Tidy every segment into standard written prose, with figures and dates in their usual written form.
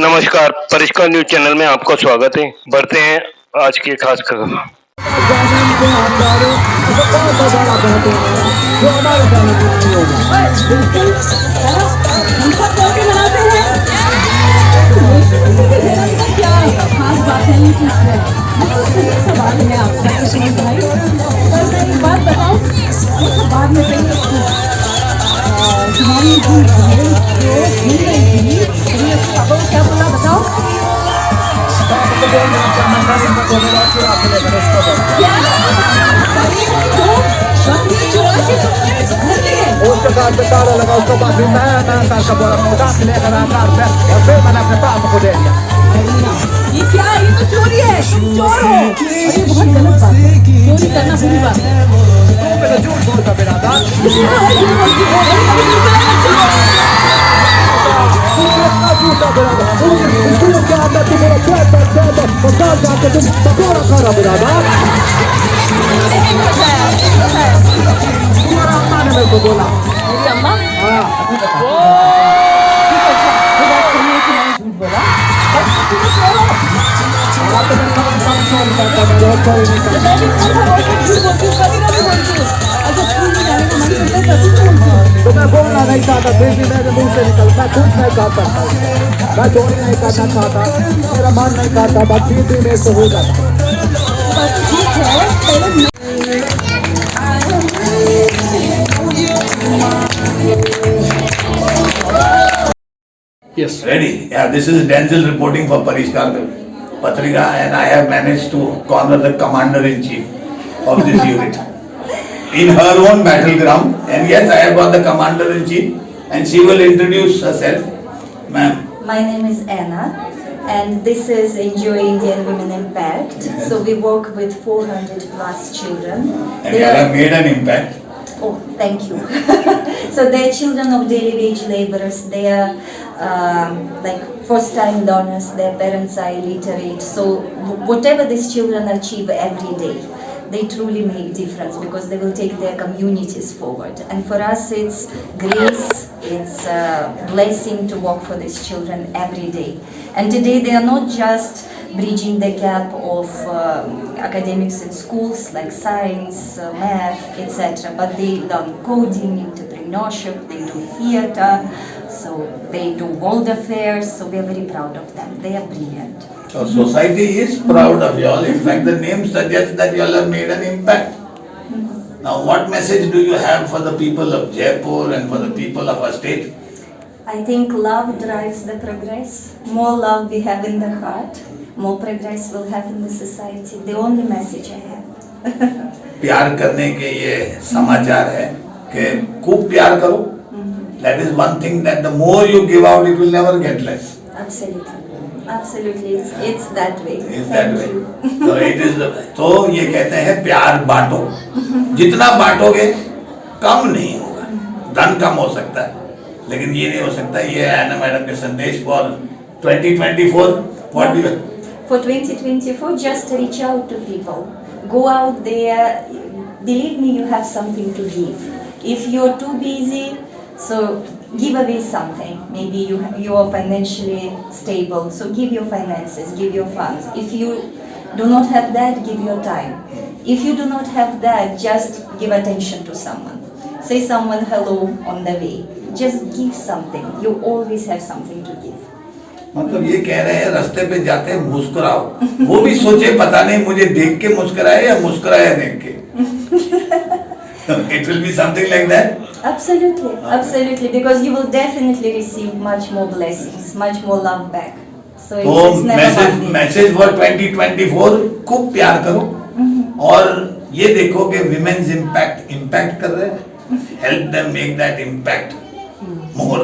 नमस्कार, परिष्कार news channel में आपका स्वागत है। बढ़ते हैं आज की खास खबर। कानून के अंदर ऐसा कौन सा गाना गाते हैं जो हमारे गाने में नहीं होगा। बिल्कुल है ना। हम सब कैसे मनाते हैं यीशु मसीह के जन्म का क्या खास बात है ये चीज में। बिल्कुल सही सवाल है आपका कृष्ण भाई। पर मैं एक बात बताऊं, वो सब बाद में कही। तुम्हारी जो बहन जो घूम रही थी तुमने उसके पापा को क्या बोला बताओ। क्या बकरी चुरा के तुमने घर ले गए। उसके बाद में ताला लगा, उसके बाद भी मैं तार का बोरा उठा के लेकर आया कार पे और फिर मैंने अपने पापा को दे दिया। ये क्या है? ये तो चोरी है, तुम चोर हो। और ये बहुत गलत बात है, चोरी करना बुरी बात है। मेरा झूठ बोलता मेरा दादा झूठा बिरादा स्कूल के अंदर तू मेरा बाजार जाके तुम पकौड़ा खा रहा बिरादा। तुम्हारा अम्मा ने मेरे को बोला। मेरी अम्मा हाँ झूठ बोला तो मैं बोलना नहीं चाहता, फिर भी मेरे मुंह से निकल, मैं कुछ नहीं चाहता, मैं चोरी नहीं करना चाहता, मेरा मन नहीं करता, बस फिर भी मेरे से हो जाता। Yes. Ready? Yeah, this is Denzel reporting for Parishkar Patrika, and I have managed to corner the commander-in-chief of this unit in her own battleground. And yes, I have got the commander-in-chief, and she will introduce herself. Ma'am. My name is Anna, and this is Enjoy Indian Women Impact. So we work with 400 plus children. And you have made an impact. Oh, thank you. So they're children of daily wage laborers. They are like first-time learners. Their parents are illiterate. So whatever these children achieve every day, they truly make difference because they will take their communities forward. And for us, it's grace. It's a blessing to work for these children every day. And today they are not just bridging the gap of academics in schools like science, math, etc. But they learn coding, entrepreneurship, they do theater, so they do world affairs, so we are very proud of them. They are brilliant. So society is proud of you all. In fact, the name suggests that you all have made an impact. Now, what message do you have for the people of Jaipur and for the people of our state? I think love drives the progress. More love we have in the heart, more progress we'll have in the society. The only message I have. प्यार करने के ये समाचार है कि खूब प्यार करो. That is one thing that the more you give out, it will never get less. Absolutely. Absolutely, it's that way. It's that way. So it is. तो ये कहते हैं प्यार बांटो. जितना बांटोगे कम नहीं होगा. धन कम हो सकता है, लेकिन ये नहीं हो सकता. ये है ना मैडम के संदेश for 2024. What do you? For 2024, just reach out to people. Go out there. Believe me, you have something to give. If you're too busy, so give away something. Maybe you are financially stable, so give your finances, give your funds. If you do not have that, give your time. If you do not have that, just give attention to someone. Say someone hello on the way. Just give something. You always have something to give. मतलब ये कह रहे हैं रास्ते पे जाते मुस्कुराओ. वो भी सोचे पता नहीं मुझे देख के मुस्कुराए या मुस्कुराया देख के. It will be something like that. Absolutely, absolutely, because you will definitely receive much more blessings, much more love back. So it's never message for 2024, खूब प्यार करो और ये देखो कि women's impact कर रहे हैं. Help them make that impact more.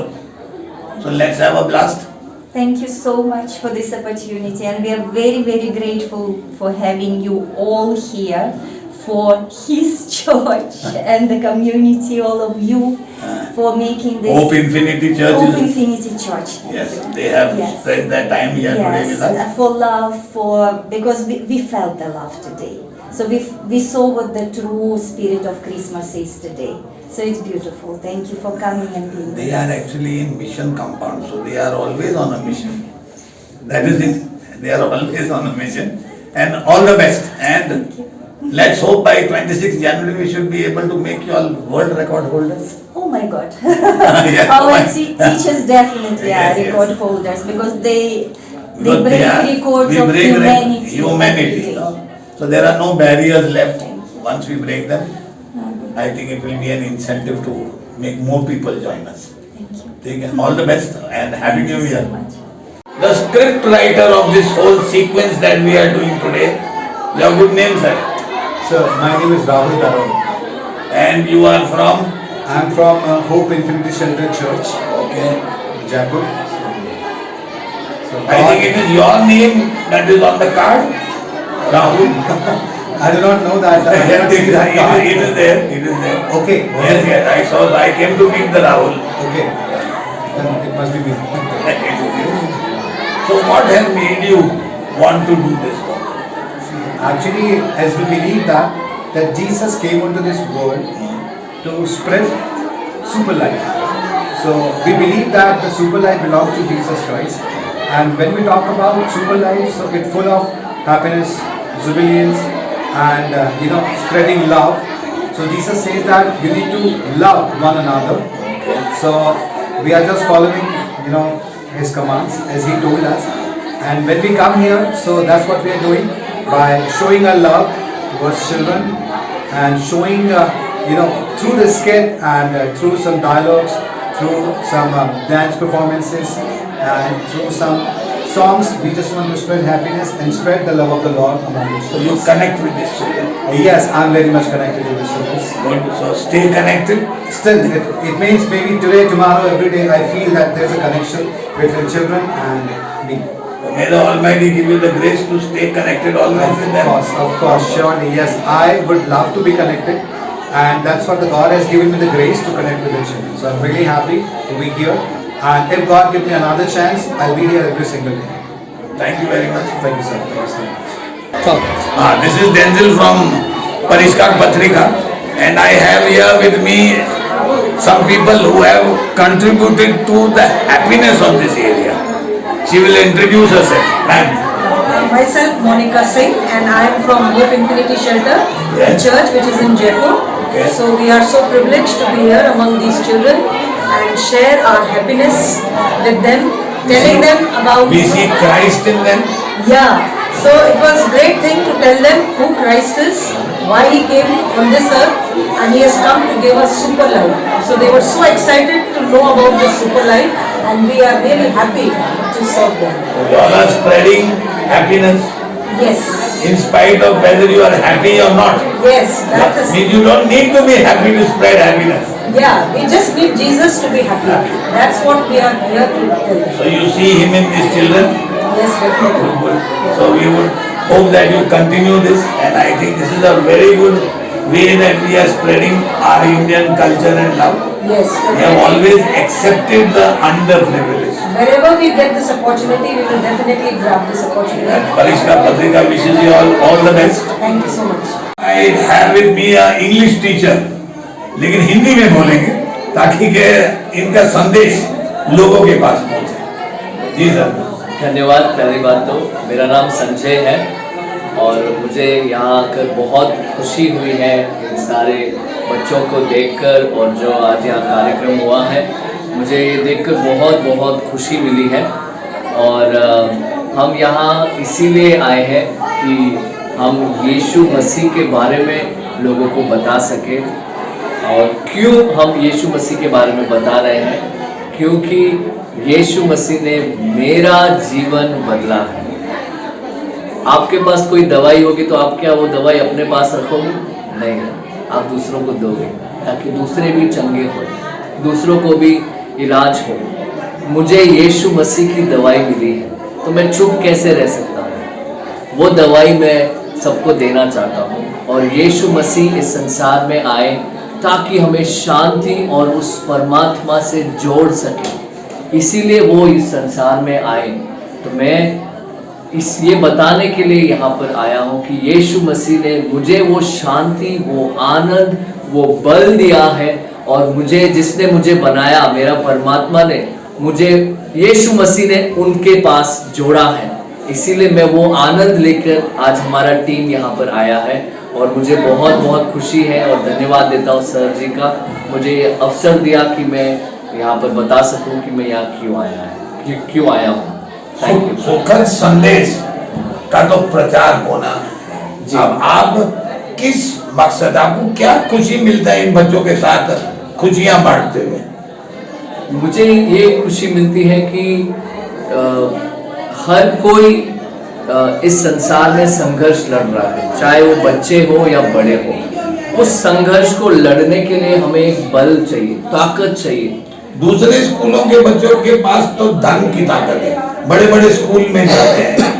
So let's have a blast. Thank you so much for this opportunity, and we are very, very grateful for having you all here, for his church and the community, all of you, for making this Hope Infinity Church. Hope Infinity Church. Yes, they have spent their time here today with us. For love, because we felt the love today. So we saw what the true spirit of Christmas is today. So it's beautiful. Thank you for coming and being They with are us. actually in mission compound, so they are always on a mission. That is it. They are always on a mission. And all the best. And let's hope by 26 January we should be able to make you all world record holders. Oh my God. Yeah, Our fine. teachers definitely are Yes, yes. record holders because they Because break are- records we of break humanity. humanity. So there are no barriers left. Once we break them, I think it will be an incentive to make more people join us. Thank you. All the best and Happy New Thank you Year. so much. The script writer of this whole sequence that we are doing today, your good name, sir. Sir, my name is Rahul Taran. And you are from? I am from Hope Infinity Shelter Church, Okay. Jaipur. So I think it is your name that is on the card, Rahul. I do not know that. I have not seen that card. It is there. It is there. Okay. Yes, yes. I saw. I came to meet the Rahul. Okay. Then it must be me. So what has made you want to do this work? Actually, as we believe that Jesus came into this world to spread super life. So we believe that the super life belongs to Jesus Christ. And when we talk about super life, so it's full of happiness, jubilance, and spreading love. So Jesus says that you need to love one another. So we are just following, His commands as He told us. And when we come here, so that's what we are doing by showing our love towards children and showing, through the skit and through some dialogues, through some dance performances and through some songs, we just want to spread happiness and spread the love of the Lord among the So you children. connect with this children. Yes, I'm very much connected to the children. Good. So stay connected. Still, it means maybe today, tomorrow, every day I feel that there's a connection between children and me. May the Almighty give you the grace to stay connected always with them. Of course, surely, yes. I would love to be connected, and that's what the God has given me the grace to connect with the children. So I'm really happy to be here, and if God gives me another chance, I'll be here every single day. Thank you very much. Thank you, sir. Thank you so much. This is Denzel from Parishkar Patrika, and I have here with me some people who have contributed to the happiness of this area. She will introduce herself. Ma'am. Myself, Monica Singh, and I am from Hope Infinity Shelter Yes. Church, which is in Jaipur. Okay. So we are so privileged to be here among these children and share our happiness with them, telling them about. We see Christ in them. Yeah. So it was a great thing to tell them who Christ is, why He came on this earth, and He has come to give us super life. So they were so excited to know about this super life, and we are really happy to serve them. You all are spreading happiness Yes. in spite of whether you are happy or not. Yes, that is. You don't need to be happy to spread happiness. Yeah, we just need Jesus to be happy. That's what we are here to tell. So you see Him in these children. Yes, definitely. Good. So we would hope that you continue this, and I think this is a very good way that we are spreading our Indian culture and love. Yes, We have definitely. always accepted the underprivileged. Wherever we get this opportunity, we will definitely grab this opportunity. Parishkar Patrika wishes you all the best. Thank you so much. I have with me a English teacher, लेकिन हिंदी में बोलेंगे ताकि के इनका संदेश लोगों के पास पहुंचे। जी सर। धन्यवाद। पहली बात तो मेरा नाम संजय है और मुझे यहाँ आकर बहुत खुशी हुई है इन सारे बच्चों को देखकर, और जो आज यहाँ कार्यक्रम हुआ है मुझे ये देखकर बहुत बहुत खुशी मिली है। और हम यहाँ इसीलिए आए हैं कि हम यीशु मसीह के बारे में लोगों को बता सकें। और क्यों हम यीशु मसीह के बारे में बता रहे हैं? क्योंकि यीशु मसीह ने मेरा जीवन बदला है। आपके पास कोई दवाई होगी तो आप क्या वो दवाई अपने पास रखोगे? नहीं, आप दूसरों को दोगे ताकि दूसरे भी चंगे हो, दूसरों को भी इलाज हो। मुझे यीशु मसीह की दवाई मिली है तो मैं चुप कैसे रह सकता हूँ? वो दवाई मैं सबको देना चाहता हूँ। और यीशु मसीह इस संसार में आए ताकि हमें शांति और उस परमात्मा से जोड़ सके, इसीलिए वो इस संसार में आए। तो मैं ये बताने के लिए यहाँ पर आया हूँ कि यीशु मसीह ने मुझे वो शांति, वो आनंद, वो बल दिया है, और मुझे जिसने मुझे बनाया, मेरा परमात्मा ने, मुझे यीशु मसीह ने उनके पास जोड़ा है, इसीलिए मैं वो आनंद लेकर आज हमारा टीम यहाँ पर आया है। और मुझे बहुत बहुत खुशी है और धन्यवाद देता हूँ सर जी का, मुझे ये अवसर दिया कि मैं यहाँ पर बता सकूँ कि मैं यहाँ क्यों आया हूँ। Thank you. सुखद संदेश का तो प्रचार होना, अब आप किस मकसद, आपको क्या खुशी मिलता है इन बच्चों के साथ खुशियां बांटते हुए? मुझे ये खुशी मिलती है कि हर कोई इस संसार में संघर्ष लड़ रहा है, चाहे वो बच्चे हो या बड़े हो। उस संघर्ष को लड़ने के लिए हमें एक बल चाहिए, ताकत चाहिए। दूसरे स्कूलों के बच्चों के पास तो धन की ताकत है, बड़े बड़े स्कूल में जाते हैं,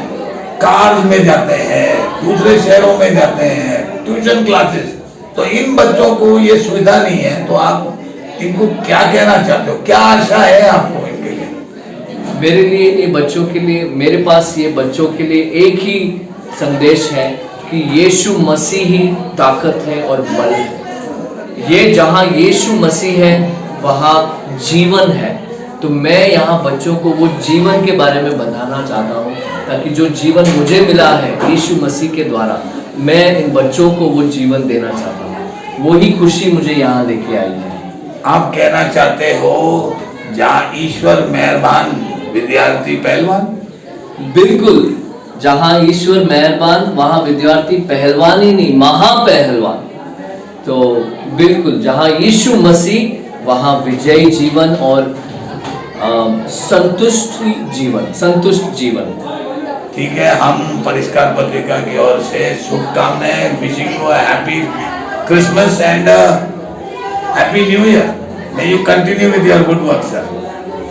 कार्स में जाते हैं, दूसरे शहरों में जाते हैं, ट्यूशन क्लासेस, तो इन बच्चों को ये सुविधा नहीं है। तो आप इनको क्या कहना चाहते हो, क्या आशा है आपको इनके लिए? मेरे लिए ये बच्चों के लिए, मेरे पास ये बच्चों के लिए एक ही संदेश है कि यीशु मसीह ही ताकत है और बल है। ये जहाँ यीशु मसीह है वहाँ जीवन है। तो मैं यहाँ बच्चों को वो जीवन के बारे में बताना चाहता हूँ, ताकि जो जीवन मुझे मिला है यीशु मसीह के द्वारा, मैं इन बच्चों को वो जीवन देना चाहता हूँ। वही खुशी मुझे यहाँ लेके आई है। आप कहना चाहते हो जहाँ ईश्वर मेहरबान विद्यार्थी पहलवान? बिल्कुल, जहाँ ईश्वर मेहरबान वहाँ विद्यार्थी पहलवान ही नहीं, महापहलवान। तो बिल्कुल, जहाँ यीशु मसीह वहाँ विजयी जीवन और संतुष्ट जीवन। ठीक है, हम परिष्कार पत्रिका की ओर से शुभकामनाएं, wishing you happy Christmas and happy new year. May you continue with your good work sir.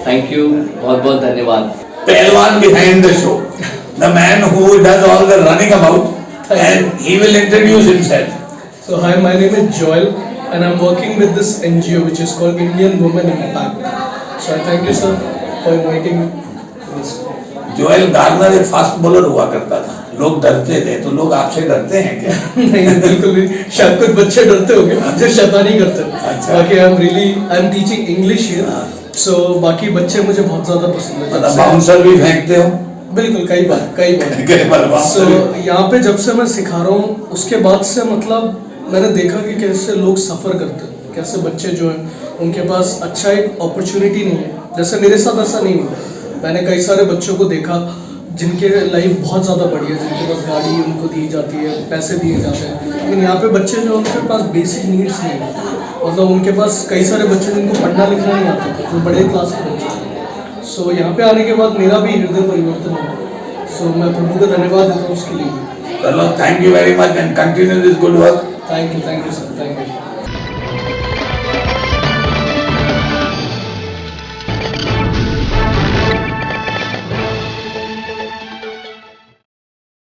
Thank you, बहुत बहुत धन्यवाद। पहलवान behind the show, the man who does all the running about, and he will introduce himself. So hi, my name is Joel and I'm working with this NGO which is called Indian Women Impact. So I thank you sir for inviting me to this. Joel Garner एक fast bowler हुआ करता था, लोग डरते थे, तो लोग आपसे डरते हैं क्या? नहीं बिल्कुल नहीं, शायद कुछ बच्चे डरते होंगे जो शैतानी करते हैं। अच्छा। बाकी I am teaching English here, so बाकी बच्चे मुझे बहुत ज्यादा पसंद है। मतलब बाउंसर भी फेंकते हो? बिल्कुल, कई बार सो यहाँ पे जब से मैं सिखा रहा हूँ उसके बाद से मतलब मैंने देखा कि कैसे लोग सफ़र करते हैं, कैसे बच्चे जो हैं उनके पास अच्छा एक अपॉर्चुनिटी नहीं है। जैसे मेरे साथ ऐसा नहीं हुआ, मैंने कई सारे बच्चों को देखा जिनके लाइफ बहुत ज़्यादा बढ़िया है, जिनके पास गाड़ी उनको दी जाती है, पैसे दिए जाते हैं, लेकिन यहाँ पे बच्चे जो उनके पास बेसिक नीड्स नहीं है। मतलब उनके पास कई सारे बच्चे जिनको पढ़ना लिखना नहीं आता था, जो बड़े क्लास के बच्चे। सो यहाँ पे आने के बाद मेरा भी हृदय परिवर्तन हुआ। सो मैं प्रभु का धन्यवाद देता हूँ उसके लिए। चलो, thank you very much and continue this good work. Thank you sir, thank you.